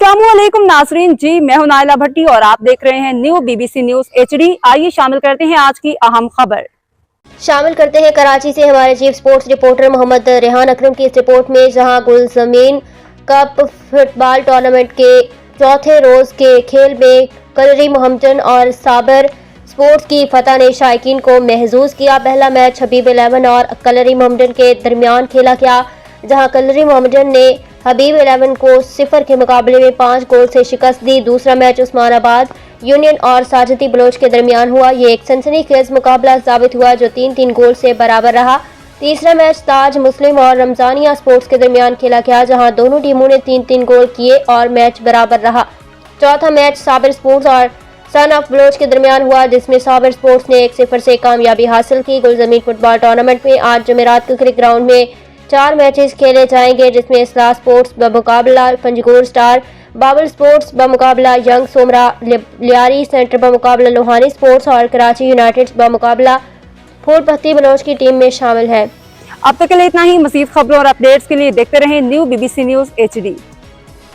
अस्सलामुअलैकुम नाजरीन जी, मैं हूं नाइला भट्टी और आप देख रहे हैं न्यू BBC न्यूज HD। आइए शामिल करते हैं आज की अहम खबर। शामिल करते हैं कराची से हमारे chief sports reporter Mohammad Rehan Akram की इस रिपोर्ट में, जहां गुलजमीन कप फुटबॉल टूर्नामेंट के चौथे रोज के खेल में कलरी मोहम्मदन और साबर स्पोर्ट्स की फतह ने शायकीन को महजूज किया। पहला मैच हबीब 11 और कलरी मोहम्मदन के दरमियान खेला गया, जहां कलरी मोहम्मदन ने हबीब 11 को 0 के मुकाबले में 5 गोल से शिकस्त दी। दूसरा मैच उस्मानाबाद यूनियन और साजती बलोच के दरमियान हुआ। ये एक सनसनीखेज मुकाबला साबित हुआ जो 3-3 गोल से बराबर रहा। तीसरा मैच ताज मुस्लिम और रमजानिया स्पोर्ट्स के दरमियान खेला गया, जहां दोनों टीमों ने 3-3 गोल किए और मैच बराबर रहा। चौथा मैच साबर स्पोर्ट्स और सन ऑफ बलोच के दरमियान हुआ, जिसमें साबर स्पोर्ट्स ने 1-0 से कामयाबी हासिल की। गुलजमीन फुटबॉल टूर्नामेंट में आज जुमेरात को क्रिकेट ग्राउंड में 4 मैचेस खेले जाएंगे, जिसमें इस्लाह स्पोर्ट्स बमुकाबला पंजगुर स्टार, बाबल sports बमुकाबला young Somra, Lyari centre बमुकाबला Lohani sports और कराची यूनाइटेड बमुकाबला फूलपत्ती बलोच की टीम में शामिल है। अब तक के लिए इतना ही। मज़ीद खबरों और अपडेट्स के लिए देखते रहें न्यू BBC न्यूज HD।